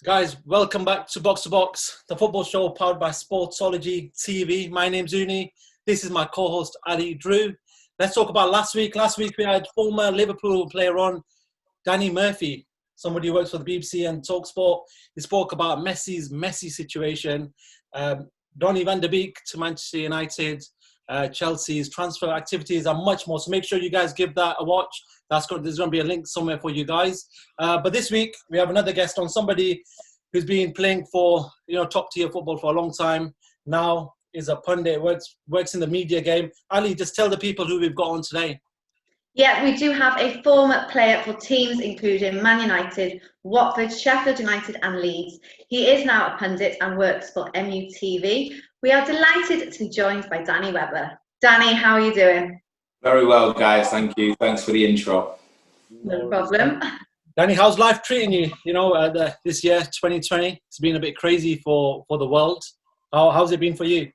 Guys, welcome back to Box, the football show powered by Sportology TV. My name's Ouney. This is my co-host, Ali Drew. Let's talk about last week. Last week, we had former Liverpool player on, Danny Murphy, somebody who works for the BBC and TalkSport. He spoke about Messi's messy situation, Donny van de Beek to Manchester United, Chelsea's transfer activities and much more. So make sure you guys give that a watch. There's going to be a link somewhere for you guys. But this week, we have another guest on, somebody who's been playing for top-tier football for a long time. Now is a pundit, works in the media game. Ali, just tell the people who we've got on today. Yeah, we do have a former player for teams including Man United, Watford, Sheffield United and Leeds. He is now a pundit and works for MUTV. We are delighted to be joined by Danny Webber. Danny, how are you doing? Very well, guys. Thank you. Thanks for the intro. No problem. Danny, how's life treating you? This year, 2020, it's been a bit crazy for the world. How's it been for you?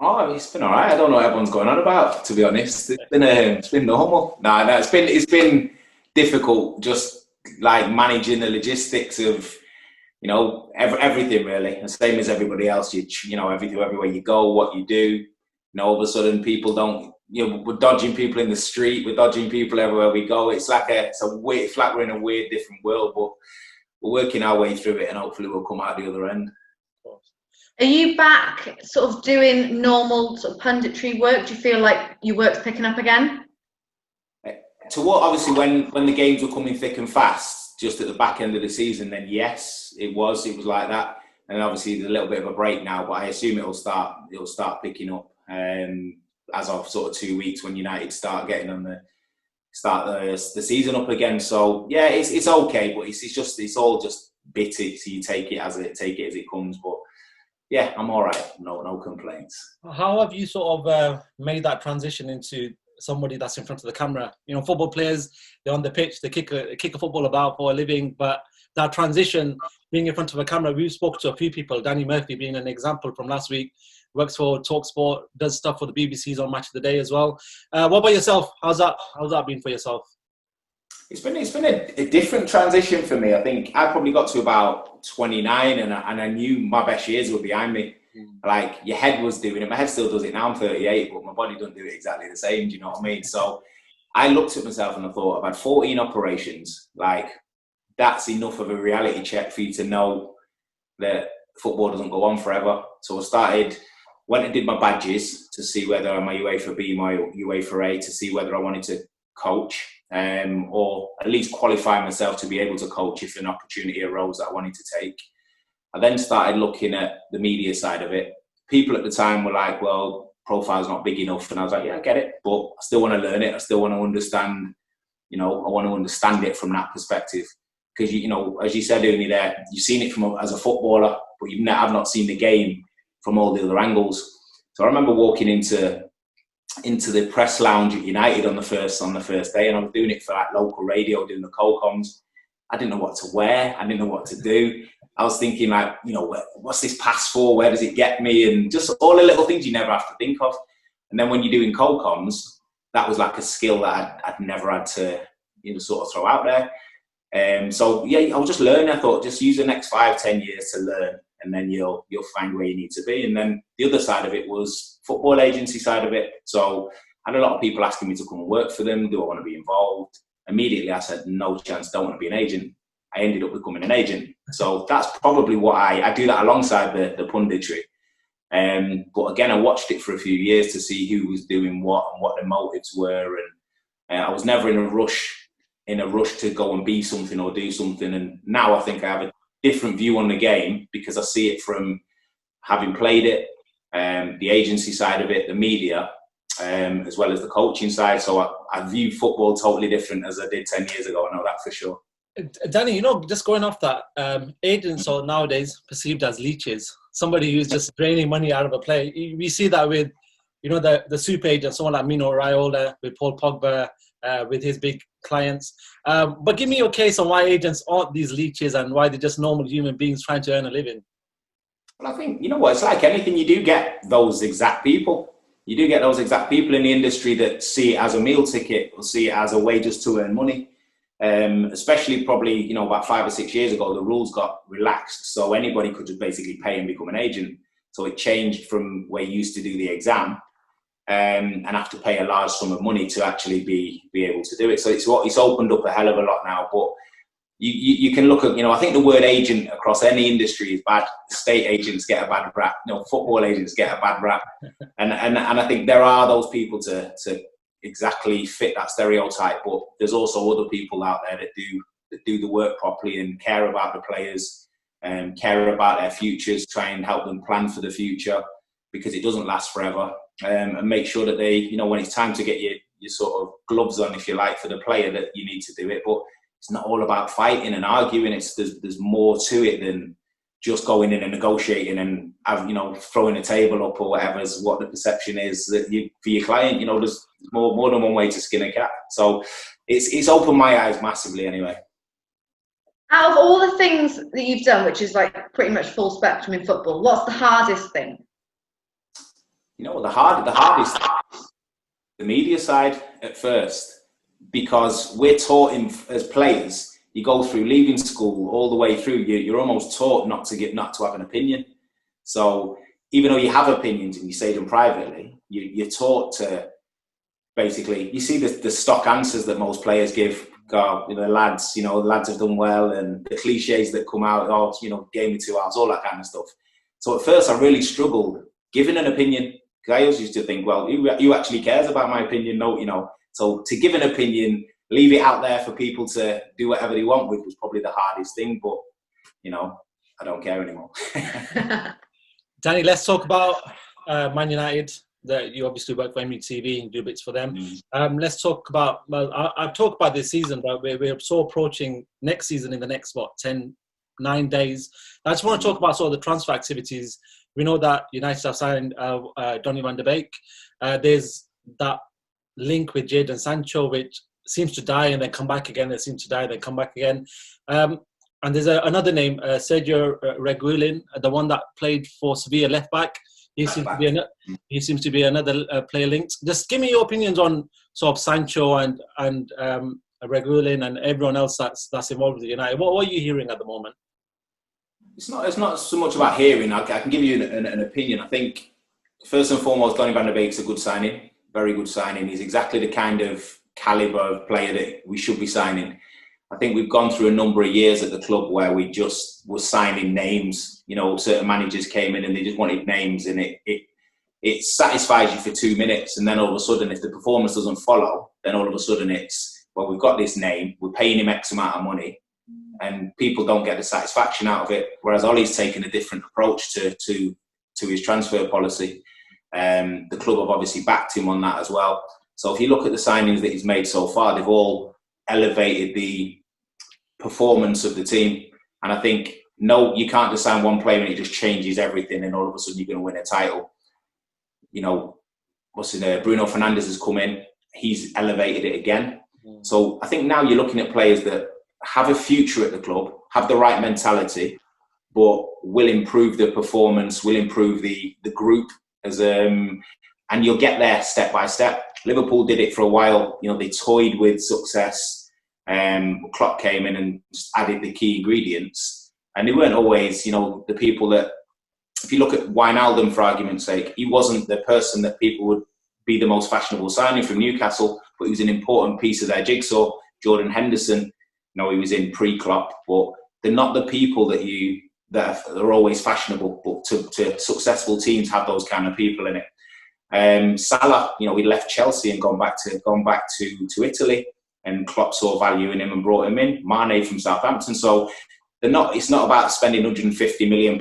Oh, it's been all right. I don't know what everyone's going on about, to be honest. It's been normal. No, it's been difficult, just like managing the logistics of, everything really. The same as everybody else. Everything, everywhere you go, what you do. All of a sudden people don't. We're dodging people in the street. We're dodging people everywhere we go. It's like we're in a weird, different world, but we're working our way through it, and hopefully we'll come out the other end. Are you back sort of doing normal sort of punditry work? Do you feel like your work's picking up again? Obviously, when the games were coming thick and fast, just at the back end of the season, then yes, it was like that. And obviously, there's a little bit of a break now, but I assume it'll start picking up as of sort of 2 weeks when United start the season up again. So yeah, it's okay, but it's all just bitty. So you take it as it comes, but. Yeah, I'm all right. No complaints. How have you sort of made that transition into somebody that's in front of the camera? Football players, they're on the pitch, they kick a football about for a living, but that transition, being in front of a camera, we've spoken to a few people, Danny Murphy being an example from last week, works for TalkSport, does stuff for the BBC's on Match of the Day as well. What about yourself? How's that been for yourself? It's been a different transition for me. I think I probably got to about 29 and I knew my best years were behind me. Like your head was doing it. My head still does it now. I'm 38, but my body doesn't do it exactly the same. Do you know what I mean? So I looked at myself and I thought, I've had 14 operations. Like that's enough of a reality check for you to know that football doesn't go on forever. So I went and did my badges to see whether I'm a UEFA B, my UEFA A, to see whether I wanted to coach. Or at least qualify myself to be able to coach if an opportunity arose that I wanted to take. I then started looking at the media side of it. People at the time were like, well, profile's not big enough. And I was like, yeah, I get it, but I still want to learn it. I still want to understand, I want to understand it from that perspective. Because, as you said, Ouney, there, you've seen it as a footballer, but I've not seen the game from all the other angles. So I remember walking into the press lounge at United on the first day, and I was doing it for like local radio, doing the co-coms. I didn't know what to wear. I didn't know what to do. I was thinking like, what's this pass for? Where does it get me? And just all the little things you never have to think of. And then when you're doing co-coms, that was like a skill that I'd never had to, sort of throw out there. So yeah, I was just learning. I thought just use the next 5-10 years to learn, and then you'll find where you need to be. And then the other side of it was football agency side of it. So I had a lot of people asking me to come and work for them. Do I want to be involved? Immediately I said, no chance, don't want to be an agent. I ended up becoming an agent. So that's probably what I do that alongside the punditry. But again, I watched it for a few years to see who was doing what and what the motives were. And I was never in a rush to go and be something or do something. And now I think I have a different view on the game because I see it from having played it, the agency side of it, the media, as well as the coaching side. So I view football totally different as I did 10 years ago. I know that for sure. Danny, just going off that, agents are nowadays perceived as leeches, somebody who's just draining money out of a player. We see that with, the super agent, someone like Mino Raiola, with Paul Pogba, with his big clients. But give me your case on why agents aren't these leeches and why they're just normal human beings trying to earn a living. Well, I think, it's like anything, you do get those exact people. You do get those exact people in the industry that see it as a meal ticket or see it as a way just to earn money. Especially probably, about 5 or 6 years ago, the rules got relaxed. So anybody could just basically pay and become an agent. So it changed from where you used to do the exam and have to pay a large sum of money to actually be able to do it. So it's opened up a hell of a lot now. But you can look at, I think the word agent across any industry is bad. Estate agents get a bad rap. Football agents get a bad rap. And I think there are those people to exactly fit that stereotype, but there's also other people out there that do the work properly and care about the players and care about their futures, try and help them plan for the future, because it doesn't last forever, and make sure that they, when it's time to get your sort of gloves on, if you like, for the player, that you need to do it. But it's not all about fighting and arguing. There's more to it than just going in and negotiating and throwing a table up or whatever is what the perception is that for your client. There's more than one way to skin a cat. So it's opened my eyes massively anyway. Out of all the things that you've done, which is like pretty much full spectrum in football, what's the hardest thing? The hardest, the media side at first, because we're taught as players. You go through leaving school all the way through, you're almost taught not to have an opinion. So even though you have opinions and you say them privately, you're taught to basically, you see the stock answers that most players give. The lads have done well, and the cliches that come out, game in 2 hours, all that kind of stuff. So at first I really struggled giving an opinion, because I always used to think, well, who actually cares about my opinion? No, so to give an opinion, leave it out there for people to do whatever they want with, was probably the hardest thing. But, I don't care anymore. Danny, let's talk about Man United. That you obviously work for MUTV and do bits for them. Let's talk about, I've talked about this season, but we're so approaching next season in the next, 9 days. I just want to talk about sort of the transfer activities. We know that United have signed Donny van de Beek. There's that link with Jadon Sancho, which seems to die and then come back again. They seem to die, then come back again. And there's another name, Sergio Reguilon, the one that played for Sevilla left back. He seems to be another player linked. Just give me your opinions on sort of Sancho and Reguilon and everyone else that's involved with United. What are you hearing at the moment? It's not so much about hearing. I can give you an opinion. I think first and foremost, Donny van de Beek's a good signing, very good signing. He's exactly the kind of calibre of player that we should be signing. I think we've gone through a number of years at the club where we just were signing names. Certain managers came in and they just wanted names, and it satisfies you for 2 minutes, and then all of a sudden, if the performance doesn't follow, then all of a sudden it's, well, we've got this name, we're paying him X amount of money, and people don't get the satisfaction out of it. Whereas Ollie's taken a different approach to his transfer policy. The club have obviously backed him on that as well. So if you look at the signings that he's made so far, they've all elevated the performance of the team. And I think, no, you can't just sign one player and it just changes everything and all of a sudden you're going to win a title. Bruno Fernandes has come in, he's elevated it again. So I think now you're looking at players that have a future at the club, have the right mentality, but will improve the performance, will improve the group, and you'll get there step by step. Liverpool did it for a while. They toyed with success. Klopp came in and just added the key ingredients, and they weren't always, the people that. If you look at Wijnaldum, for argument's sake, he wasn't the person that people would be the most fashionable signing from Newcastle, but he was an important piece of their jigsaw. Jordan Henderson, he was in pre-Klopp, but they're not the people that are always fashionable. But to successful teams have those kind of people in it. Salah, he left Chelsea and gone back to Italy, and Klopp saw value in him and brought him in. Mane from Southampton. So it's not about spending £150 million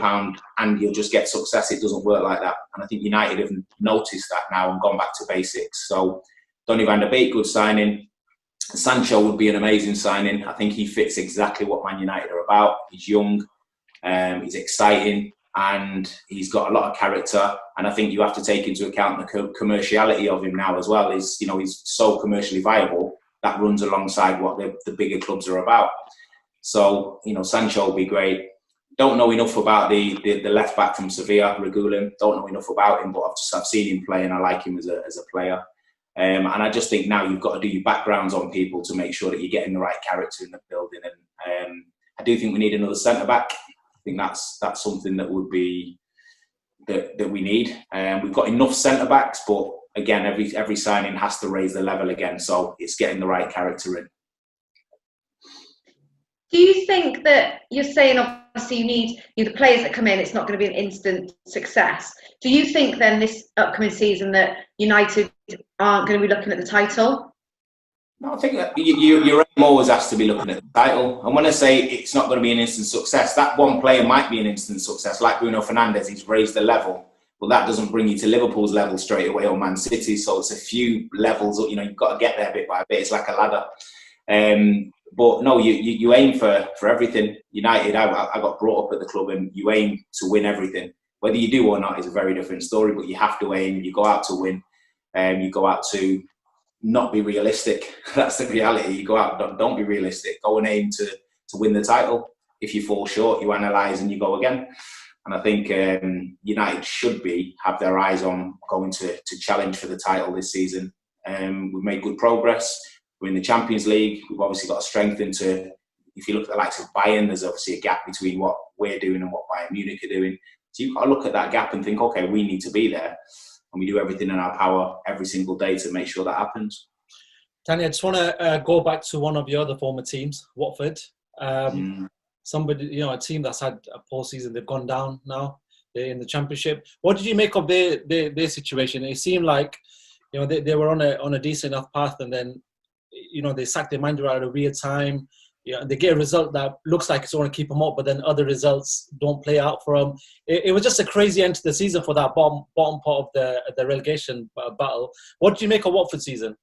and you'll just get success. It doesn't work like that. And I think United have noticed that now and gone back to basics. So Donny van de Beek, good signing. Sancho would be an amazing signing. I think he fits exactly what Man United are about. He's young, he's exciting, and he's got a lot of character. And I think you have to take into account the commerciality of him now as well. He's so commercially viable that runs alongside what the bigger clubs are about. So, Sancho will be great. Don't know enough about the left back from Sevilla, Reguilon. Don't know enough about him, but I've seen him play and I like him as a player. And I just think now you've got to do your backgrounds on people to make sure that you're getting the right character in the building. And I do think we need another centre-back. I think that's something that would be that we need. We've got enough centre-backs, but again, every signing has to raise the level again. So it's getting the right character in. Do you think that you're saying obviously you need the players that come in, it's not going to be an instant success. Do you think then this upcoming season that United aren't going to be looking at the title? No, I think that your aim always has to be looking at the title. And when I say it's not going to be an instant success, that one player might be an instant success. Like Bruno Fernandes, he's raised the level. Well, that doesn't bring you to Liverpool's level straight away or Man City. So it's a few levels. You've got to get there bit by bit. It's like a ladder. But no, you aim for everything. United, I got brought up at the club, and you aim to win everything. Whether you do or not is a very different story, but you have to aim. You go out to win, you go out to not be realistic. That's the reality. You go out, don't be realistic. Go and aim to win the title. If you fall short, you analyse and you go again. And I think United should have their eyes on going to challenge for the title this season. We've made good progress. We're in the Champions League. We've obviously got to strengthen if you look at the likes of Bayern, there's obviously a gap between what we're doing and what Bayern Munich are doing. So you've got to look at that gap and think, okay, we need to be there. And we do everything in our power every single day to make sure that happens. Danny, I just want to go back to one of your other former teams, Watford. Somebody, a team that's had a poor season, they've gone down now. They're in the Championship. What did you make of their situation? It seemed like, they were on a decent enough path, and then, they sacked their manager at a weird time. They get a result that looks like it's going to keep them up, but then other results don't play out for them. It was just a crazy end to the season for that bottom part of the relegation battle. What did you make of Watford's season?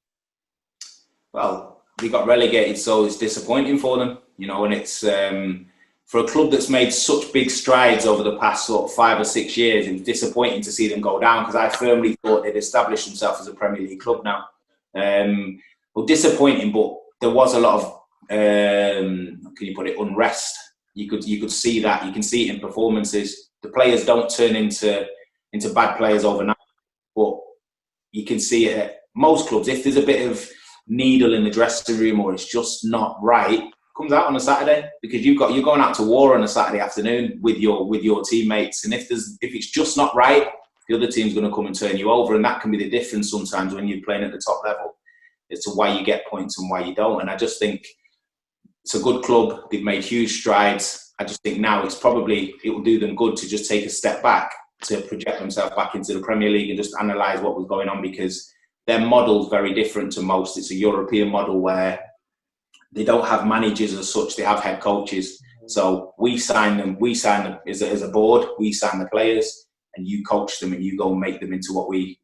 Well, they got relegated, so it's disappointing for them, and it's for a club that's made such big strides over the past 5 or 6 years. It was disappointing to see them go down, because I firmly thought they'd established themselves as a Premier League club now. Well, disappointing, but there was a lot of unrest. You could see that. You can see it in performances. The players don't turn into bad players overnight, but you can see it at most clubs. If there's a bit of needle in the dressing room, or it's just not right, it comes out on a Saturday, because you're going out to war on a Saturday afternoon with your teammates, and if it's just not right, the other team's going to come and turn you over, and that can be the difference sometimes when you're playing at the top level as to why you get points and why you don't. And I just think it's a good club. They've made huge strides. I just think now it will do them good to just take a step back, to project themselves back into the Premier League and just analyse what was going on, because their model's very different to most. It's a European model where they don't have managers as such. They have head coaches. So we sign them as a board. We sign the players, and you coach them, and you go and make them into what we,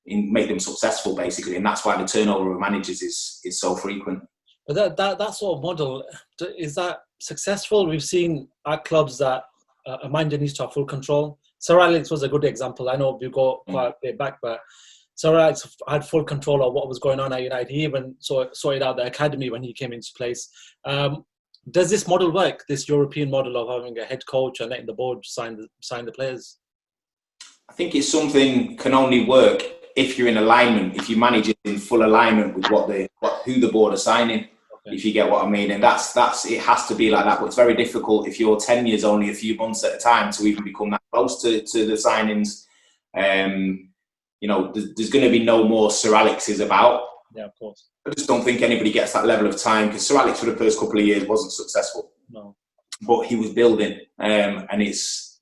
make them successful, basically. And that's why the turnover of managers is so frequent. But that sort of model, is that successful? We've seen at clubs that a manager needs to have full control. Sir Alex was a good example. I know we go quite a bit back, but Sir Alex had full control of what was going on at United. He even sorted out the academy when he came into place. Does this model work, this European model of having a head coach and letting the board sign the players? I think it's something can only work if you're in alignment, if you manage it in full alignment with who the board are signing, okay. If you get what I mean. And that's it has to be like that. But it's very difficult if your tenure's only a few months at a time to even become that close to the signings. There's going to be no more Sir Alex's about. Yeah, of course. I just don't think anybody gets that level of time, because Sir Alex for the first couple of years wasn't successful. No. But he was building, and his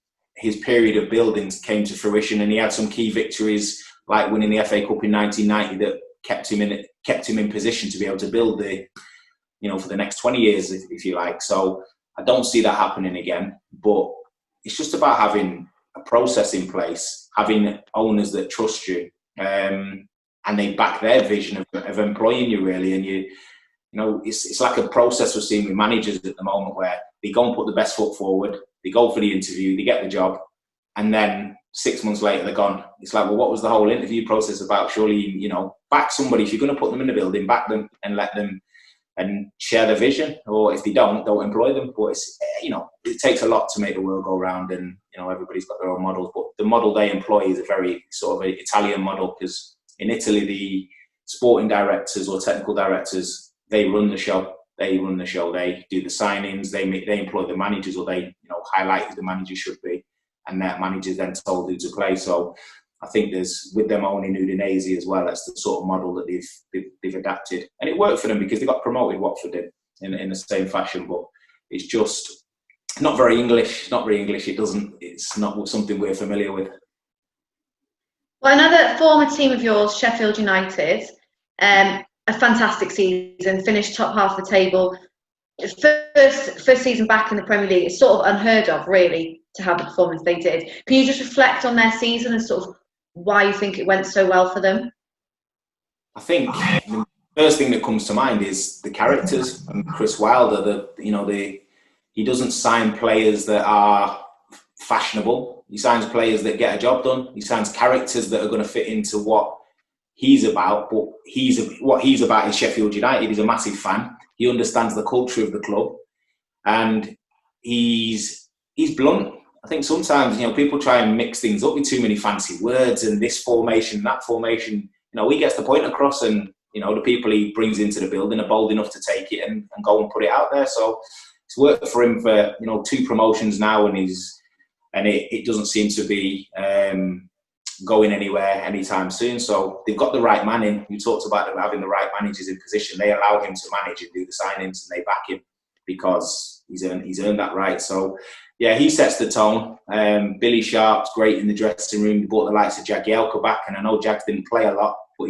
period of building came to fruition, and he had some key victories, like winning the FA Cup in 1990, that kept him in position to be able to build for the next 20 years, if you like. So I don't see that happening again. But it's just about having a process in place, having owners that trust you, and they back their vision of employing you, really. And it's like a process we're seeing with managers at the moment, where they go and put the best foot forward, they go for the interview, they get the job, and then 6 months later they're gone. It's like, well, what was the whole interview process about? Surely, back somebody. If you're going to put them in the building, back them and let them and share the vision. Or if they don't employ them. But it's, it takes a lot to make the world go round, and everybody's got their own models. But the model they employ is a very sort of Italian model, because in Italy, the sporting directors or technical directors, they run the show. They run the show. They do the signings. They employ the managers, or they highlight who the manager should be, and that manager's then told who to play. So I think there's, with them owning Udinese as well, that's the sort of model that they've adapted, and it worked for them because they got promoted. Watford did in the same fashion, but it's just not very English. Not very English. It's not something we're familiar with. Well, another former team of yours, Sheffield United, a fantastic season, finished top half of the table. First season back in the Premier League. It's sort of unheard of, really, to have the performance they did. Can you just reflect on their season and sort of why you think it went so well for them? I think the first thing that comes to mind is the characters. And Chris Wilder, he doesn't sign players that are fashionable. He signs players that get a job done. He signs characters that are going to fit into what he's about. But what he's about is Sheffield United. He's a massive fan. He understands the culture of the club, and he's blunt. I think sometimes people try and mix things up with too many fancy words and this formation, that formation. He gets the point across, and the people he brings into the building are bold enough to take it and go and put it out there. So it's worked for him for 2 promotions now, and it doesn't seem to be going anywhere anytime soon. So they've got the right man in. You talked about them having the right managers in position. They allow him to manage and do the signings, and they back him because he's earned that right. So yeah, he sets the tone. Billy Sharp's great in the dressing room. He brought the likes of Jagielka back, and I know Jags didn't play a lot, but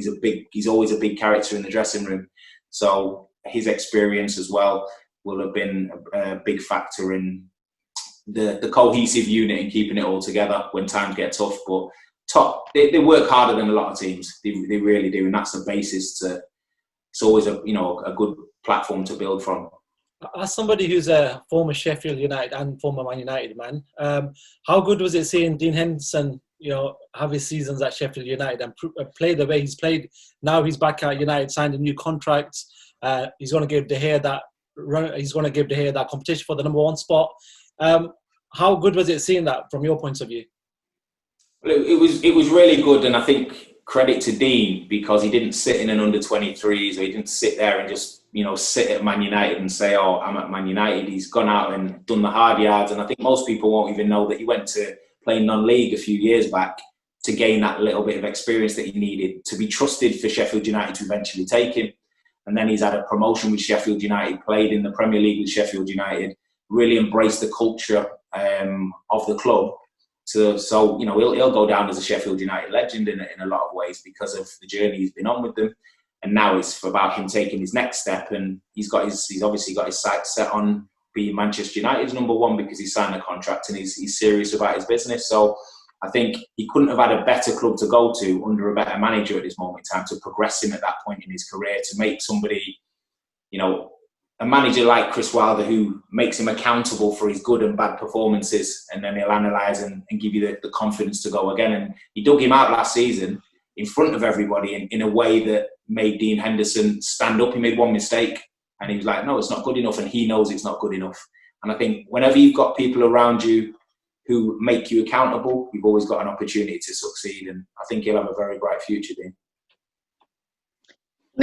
he's always a big character in the dressing room. So his experience as well will have been a big factor in the cohesive unit and keeping it all together when times get tough. But they work harder than a lot of teams. They really do, and that's the basis to. It's always a good platform to build from. As somebody who's a former Sheffield United and former Man United man, how good was it seeing Dean Henderson, have his seasons at Sheffield United and play the way he's played? Now he's back at United, signed a new contract. He's going to give De Gea that competition for the number 1 spot. How good was it seeing that from your point of view? Well, it was really good, and I think credit to Dean because he didn't sit in an under-23s, or he didn't sit there and just sit at Man United and say, "Oh, I'm at Man United." He's gone out and done the hard yards, and I think most people won't even know that he went to play non-league a few years back to gain that little bit of experience that he needed to be trusted for Sheffield United to eventually take him. And then he's had a promotion with Sheffield United, played in the Premier League with Sheffield United, really embraced the culture of the club. So he'll go down as a Sheffield United legend in a lot of ways because of the journey he's been on with them. And now it's about him taking his next step, and he's obviously got his sights set on being Manchester United's number 1 because he signed a contract and he's serious about his business. So I think he couldn't have had a better club to go to under a better manager at this moment in time to progress him at that point in his career, to make somebody, a manager like Chris Wilder who makes him accountable for his good and bad performances, and then he'll analyse and give you the confidence to go again. And he dug him out last season in front of everybody in a way that made Dean Henderson stand up. He made one mistake and he was like, no, it's not good enough, and he knows it's not good enough. And I think whenever you've got people around you who make you accountable, you've always got an opportunity to succeed, and I think he'll have a very bright future, Dean.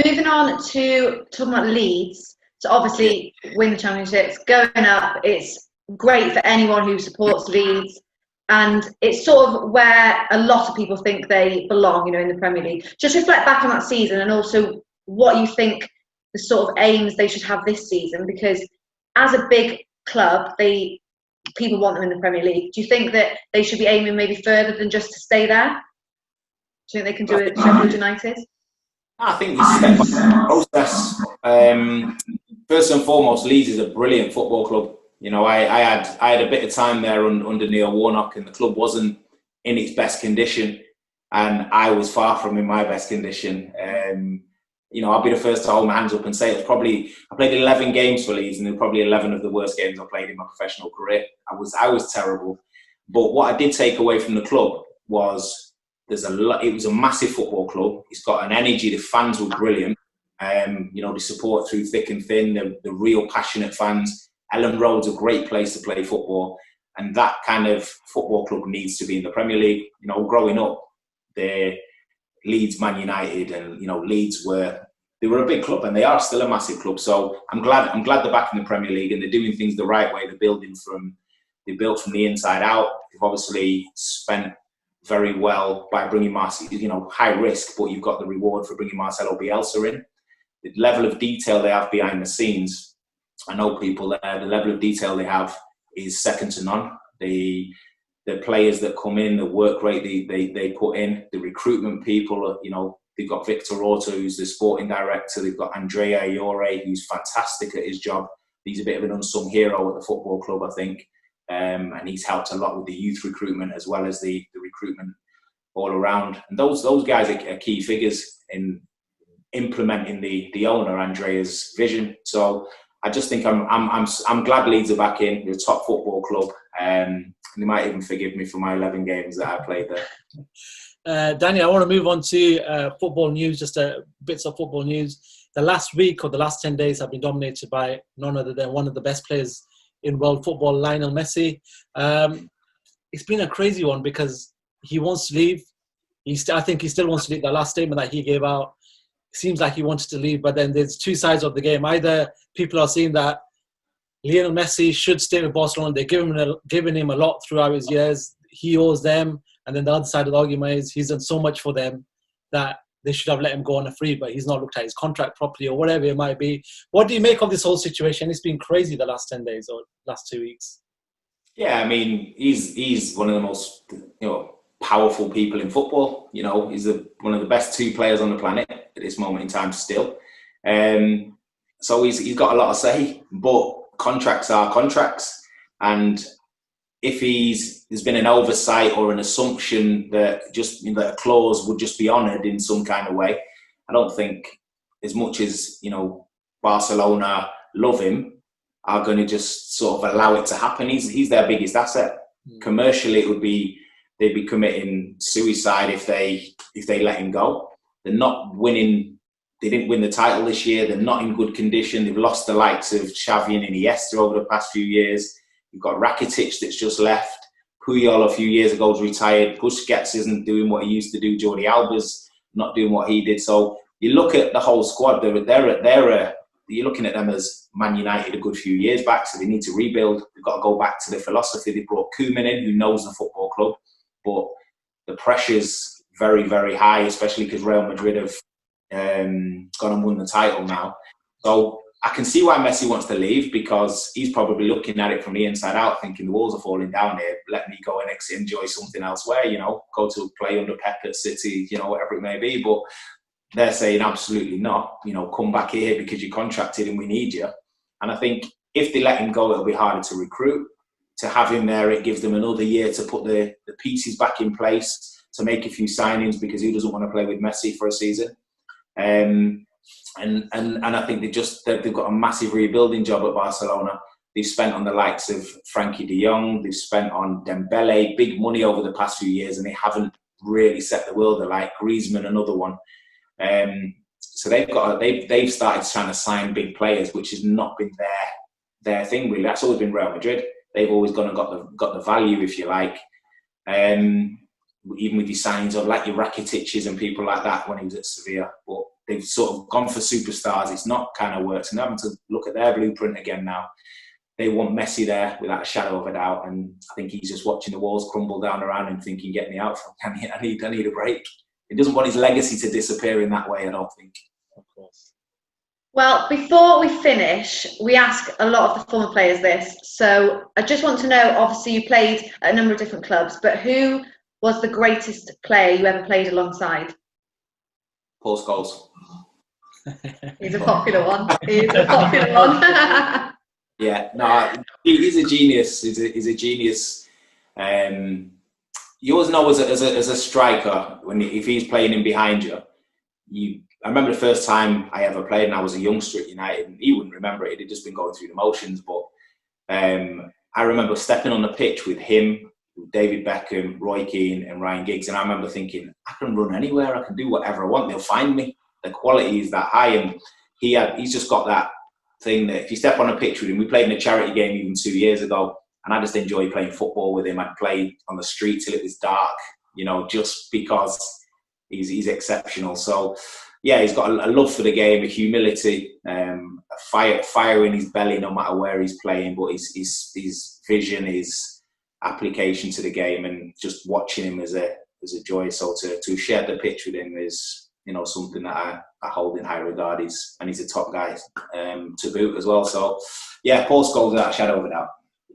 Moving on to talking about Leeds. So obviously win the championships, going up, it's great for anyone who supports Leeds. And it's sort of where a lot of people think they belong, in the Premier League. Just reflect back on that season and also what you think the sort of aims they should have this season. Because as a big club, people want them in the Premier League. Do you think that they should be aiming maybe further than just to stay there? Do you think they can do it at Sheffield United? I think it's step by step process. First and foremost, Leeds is a brilliant football club. I had a bit of time there under Neil Warnock, and the club wasn't in its best condition, and I was far from in my best condition. I'll be the first to hold my hands up and say I played 11 games for Leeds, and they're probably 11 of the worst games I played in my professional career. I was terrible. But what I did take away from the club was it was a massive football club. It's got an energy. The fans were brilliant. The support through thick and thin, the real passionate fans. Ellen Road's a great place to play football, and that kind of football club needs to be in the Premier League. Growing up, Leeds, Man United, and Leeds they were a big club, and they are still a massive club. So I'm glad they're back in the Premier League, and they're doing things the right way. They built from the inside out. They've obviously spent very well by bringing Marcelo, high risk, but you've got the reward for bringing Marcelo Bielsa in. The level of detail they have behind the scenes, I know people there, the level of detail they have is second to none. The players that come in, the work rate they put in, the recruitment people, they've got Victor Orta, who's the sporting director. They've got Andrea Iore, who's fantastic at his job. He's a bit of an unsung hero at the football club, I think. And he's helped a lot with the youth recruitment as well as the recruitment all around. And those guys are key figures in implementing the owner Andrea's vision. So I just think I'm glad Leeds are back in. They're a top football club. And they might even forgive me for my 11 games that I played there. Danny, I want to move on to football news, just bits of football news. The last week or the last 10 days have been dominated by none other than one of the best players in world football, Lionel Messi. It's been a crazy one because he wants to leave. I think he still wants to leave. The last statement that he gave out, it seems like he wanted to leave, but then there's two sides of the game. Either people are saying that Lionel Messi should stay with Barcelona. They're giving him a lot throughout his years. He owes them. And then the other side of the argument is he's done so much for them that they should have let him go on a free, but he's not looked at his contract properly or whatever it might be. What do you make of this whole situation? It's been crazy the last 10 days or last 2 weeks. Yeah, I mean, he's one of the most powerful people in football. He's one of the best two players on the planet at this moment in time still. So he's got a lot to say, but contracts are contracts. And if there's been an oversight or an assumption that that a clause would just be honoured in some kind of way, I don't think, as much as Barcelona love him, are going to just sort of allow it to happen. He's their biggest asset. Commercially, they'd be committing suicide if they let him go. They're not winning. They didn't win the title this year. They're not in good condition. They've lost the likes of Xavi and Iniesta over the past few years. You've got Rakitic that's just left. Puyol a few years ago is retired. Busquets isn't doing what he used to do. Jordi Alba's not doing what he did. So you look at the whole squad. You're looking at them as Man United a good few years back. So they need to rebuild. They've got to go back to the philosophy. They brought Koeman in, who knows the football club, but the pressure's very, very high, especially because Real Madrid have gone and won the title now. So I can see why Messi wants to leave, because he's probably looking at it from the inside out, thinking the walls are falling down here. Let me go and enjoy something elsewhere, go to play under Pep at City, whatever it may be. But they're saying absolutely not. Come back here because you're contracted and we need you. And I think if they let him go, it'll be harder to recruit. To have him there, it gives them another year to put the pieces back in place, to make a few signings, because who doesn't want to play with Messi for a season? And I think they've got a massive rebuilding job at Barcelona. They've spent on the likes of Frankie de Jong, they've spent on Dembele, big money over the past few years, and they haven't really set the world alight. Griezmann, another one. So they've started trying to sign big players, which has not been their thing really. That's always been Real Madrid. They've always gone and got the value, if you like. Even with the signings of like your Rakitics and people like that when he was at Sevilla. But they've sort of gone for superstars. It's not kind of worked. And they're having to look at their blueprint again now. They want Messi there without a shadow of a doubt. And I think he's just watching the walls crumble down around him, thinking, get me out. I need a break. He doesn't want his legacy to disappear in that way, I don't think. Of course. Well, before we finish, we ask a lot of the former players this. So I just want to know, obviously you played at a number of different clubs, but who was the greatest player you ever played alongside? Paul Scholes. He's a popular one. Yeah, no, he's a genius. He's a genius. You always know as a striker, if he's playing in behind you, I remember the first time I ever played, and I was a youngster at United, and he wouldn't remember it. He'd just been going through the motions. But I remember stepping on the pitch with him, with David Beckham, Roy Keane, and Ryan Giggs, and I remember thinking, I can run anywhere. I can do whatever I want. They'll find me. The quality is that high, and he's just got that thing that if you step on a pitch with him, we played in a charity game even 2 years ago, and I just enjoyed playing football with him. I'd play on the street till it was dark, just because he's exceptional. So yeah, he's got a love for the game, a humility, a fire in his belly no matter where he's playing, but his vision, his application to the game, and just watching him as a joy. So to share the pitch with him is, you know, something that I hold in high regard. And he's a top guy to boot as well. So yeah, Paul Scholes without a shadow of a doubt.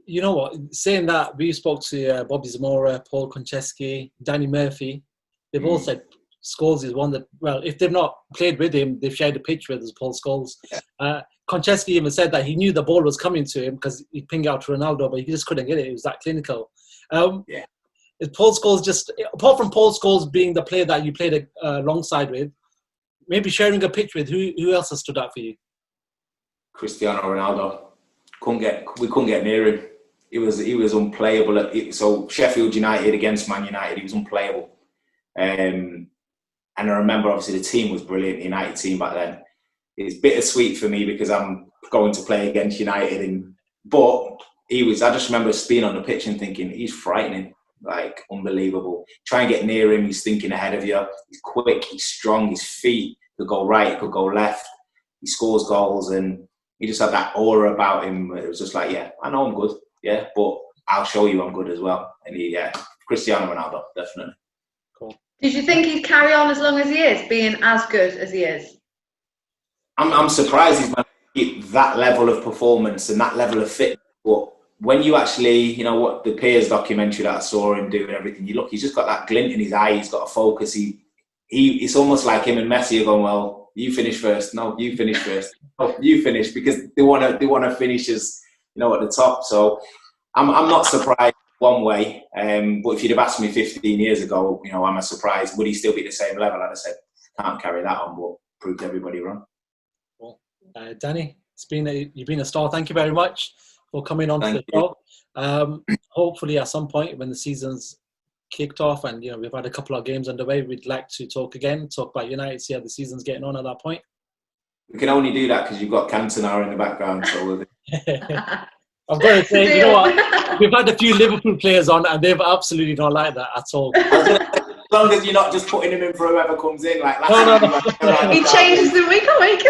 You know what? Saying that, we spoke to Bobby Zamora, Paul Konchesky, Danny Murphy. They've all said Scholes is one that, well, if they've not played with him, they've shared a pitch with, as Paul Scholes. Yeah. Konchesky even said that he knew the ball was coming to him because he'd ping out to Ronaldo, but he just couldn't get it. It was that clinical. Yeah. Is Paul Scholes just, apart from Paul Scholes being the player that you played alongside with, maybe sharing a pitch with, who else has stood out for you? Cristiano Ronaldo. We couldn't get near him. He was unplayable. So Sheffield United against Man United, he was unplayable. And I remember, obviously, the team was brilliant, the United team back then. It's bittersweet for me because I'm going to play against United. But I just remember being on the pitch and thinking, he's frightening, like unbelievable. Try and get near him, he's thinking ahead of you. He's quick, he's strong, his feet could go right, could go left. He scores goals, and he just had that aura about him. It was just like, yeah, I know I'm good, yeah, but I'll show you I'm good as well. And Cristiano Ronaldo, definitely. Cool. Did you think he'd carry on as long as he is, being as good as he is? I'm surprised he's managed to keep that level of performance and that level of fitness. But when you actually, you know, what the Piers documentary that I saw him do and everything, you look, he's just got that glint in his eye. He's got a focus. It's almost like him and Messi are going, well, you finish first. No, you finish first. No, you finish, because they want to finish as, you know, at the top. So I'm not surprised one way. But if you'd have asked me 15 years ago, you know, am I surprised? Would he still be at the same level? I'd have said, can't carry that on, but proved everybody wrong. Well, Danny, you've been a star. Thank you very much for coming on to the show. Hopefully at some point when the season's kicked off and, you know, we've had a couple of games underway, we'd like to talk about United, see how the season's getting on at that point. We can only do that because you've got Cantona in the background. So I've got to say, you know what? We've had a few Liverpool players on and they've absolutely not like that at all. As long as you're not just putting him in for whoever comes in. Like no. He changes them week on week.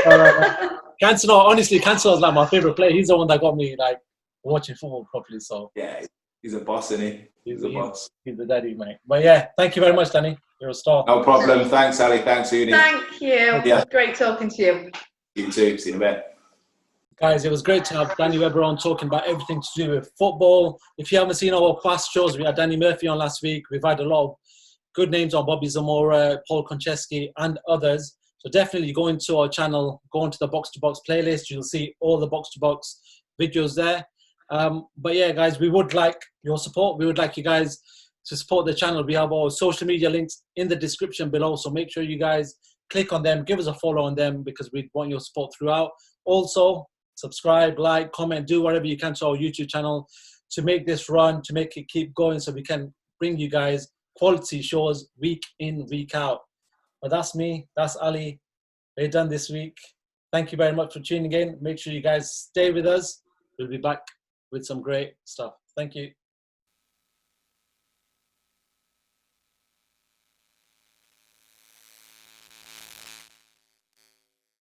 Cantona, honestly, Cantona's like my favourite player. He's the one that got me like watching football properly. So yeah, he's a boss, isn't he? He's a boss. He's the daddy, mate. But yeah, thank you very much, Danny. You're a star. No problem. Thanks, Ali. Thanks, Ouney. Thank you. Yeah. Great talking to you. You too. See you in a bit. Guys, it was great to have Danny Webber on talking about everything to do with football. If you haven't seen our past shows, we had Danny Murphy on last week. We've had a lot of good names on, Bobby Zamora, Paul Konchesky, and others. So definitely go into our channel, go into the Box to Box playlist. You'll see all the Box to Box videos there. But yeah, guys, we would like your support. We would like you guys to support the channel. We have our social media links in the description below. So make sure you guys click on them, give us a follow on them because we want your support throughout. Also, subscribe, like, comment, do whatever you can to our YouTube channel to make this run, to make it keep going so we can bring you guys quality shows week in, week out. But that's me, that's Ali. We're done this week. Thank you very much for tuning in. Make sure you guys stay with us. We'll be back with some great stuff. Thank you.